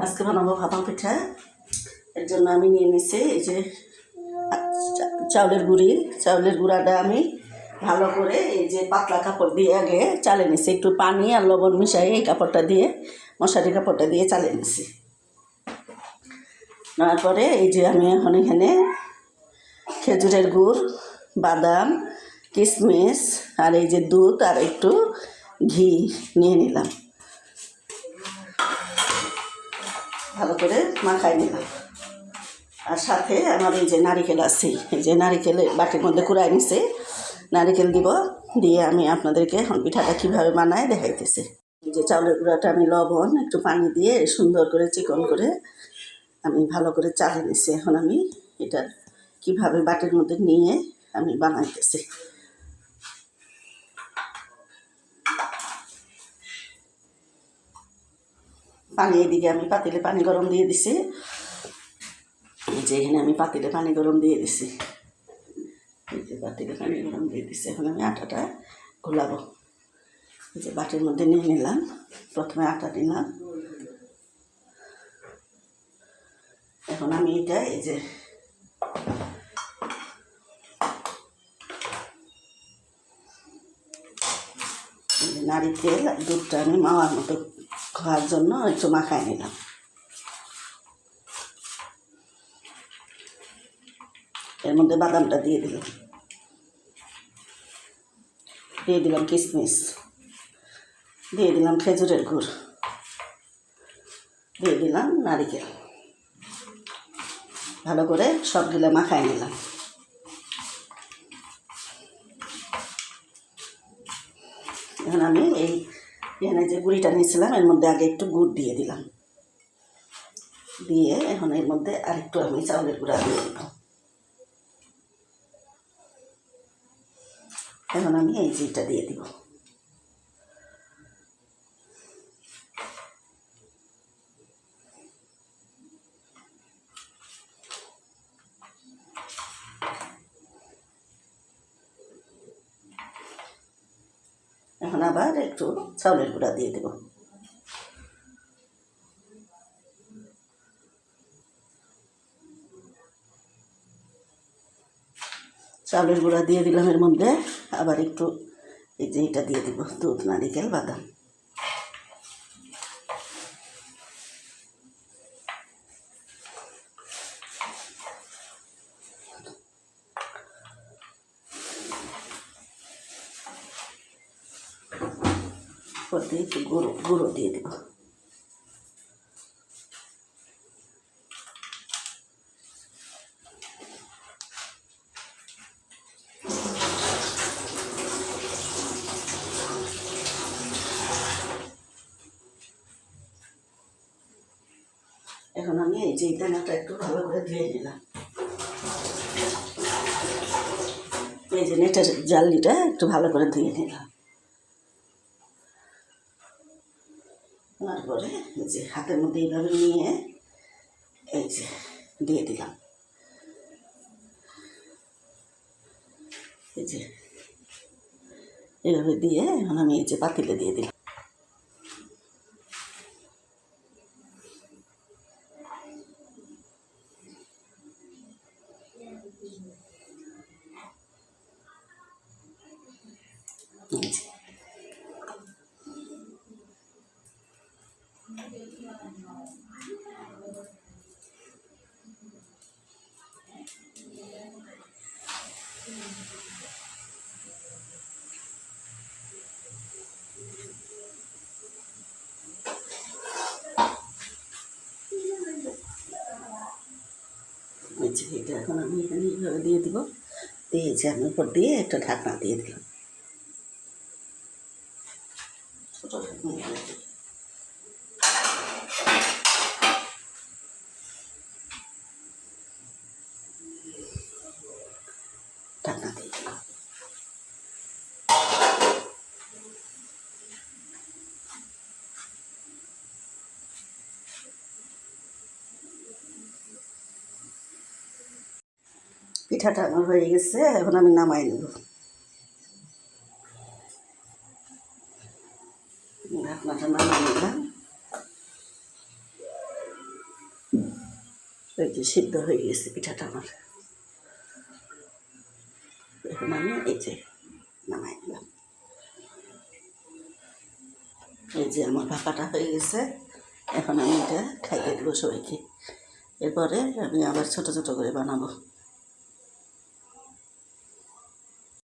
আজকে বানাবো ভাপা পিঠা। এর জন্য আমি নিয়ে নিচ্ছি এই যে চাউলের গুঁড়াটা আমি ভালো করে এই যে পাতলা কাপড় দিয়ে আগে চালে নিচ্ছি, একটু পানি আর লবণ মিশাই এই কাপড়টা দিয়ে মশারি কাপড়টা দিয়ে চালিয়ে নিচ্ছি। নেওয়ার পরে এই যে আমি এখন এখানে খেজুরের গুড়, বাদাম, কিশমিশ আর এই যে দুধ আর একটু ঘি নিয়ে নিলাম, ভালো করে মাখাই নিলাম। আর সাথে আমার এই যে নারিকেল আছে, এই যে নারিকেল বাটির মধ্যে কুড়াই নিছে, নারিকেল দিব, দিয়ে আমি আপনাদেরকে এখন পিঠাটা কীভাবে বানায় দেখাইতেছি। এই যে চাউলের গুঁড়াটা আমি লবণ একটু পানি দিয়ে সুন্দর করে চিকন করে আমি ভালো করে চালিয়ে নিচ্ছি। এখন আমি এটা কীভাবে বাটির মধ্যে নিয়ে আমি বানাইতেছি। পানি এদিকে আমি পাতিলে পানি গরম দিয়ে দিছি, এই যে এখানে আমি পাতিলে পানি গরম দিয়ে দিছি, এই যে পাতিলে পানি গরম দিয়ে দিছি। এখন আমি আটাটা ঘোলাবো। এই যে বাটির মধ্যে নিয়ে নিলাম, প্রথমে আটা নিলাম, এখন আমি এটা এই যে নারিকেল আর দুধটা আমি মাওয়ার মতো খাওয়ার জন্য একটু মাখায় নিলাম। এর মধ্যে বাদামটা দিয়ে দিলাম, দিয়ে দিলাম কিশমিশ, দিয়ে দিলাম খেজুরের গুড়, দিয়ে দিলাম নারিকেল, ভালো করে সবগুলো মাখায় নিলাম। এখন আমি এখানে যে গুঁড়িটা নিয়েছিলাম এর মধ্যে আগে একটু গুড় দিয়ে দিলাম, দিয়ে এখন এর মধ্যে আরেকটু আমি চাউলের গুঁড়া দিয়ে দিব। এখন আমি এই জিটা দিয়ে দিব, এখন আবার একটু চাউলের গুঁড়া দিয়ে দেব। চাউলের গুঁড়া দিয়ে দিলাম, এর মধ্যে আবার একটু এই যে এটা দিয়ে দিব, দুধ, নারিকেল, বাদাম। দিয়ে একটু গুঁড়ো দিয়ে দেব। এখন আমি এই যে দানাটা একটু ভালো করে ধুয়ে নিলাম, এই যে নেটের জালিটা একটু ভালো করে ধুয়ে নিলাম। তারপরে এই যে হাতের মধ্যে এইভাবে নিয়ে এই যে দিয়ে দিলাম, এই যে এইভাবে দিয়ে এখন আমি এই যে পাতিলে দিয়ে দিলাম। এটা এখন আমি এখানে এইভাবে দিয়ে দিব, দিয়েছি আমি উপর দিয়ে একটা ঢাকনা দিয়ে দিলাম, ছোটো ঢাকনা দিয়ে দিলাম। ঢাকনা দিয়ে দিলাম। পিঠাটা আমার হয়ে গেছে, এখন আমি নামাই নেব। ঢাকনাটা নামাই নিলাম। এই যে সিদ্ধ হয়ে গেছে পিঠাটা আমার। এখন আমি এই যে নামাই দিলাম। এই যে আমার ভাপাটা হয়ে গেছে, এখন আমি এটা খাইয়ে দেবো সবাইকে। এরপরে আমি আবার ছোটো ছোটো করে বানাবো।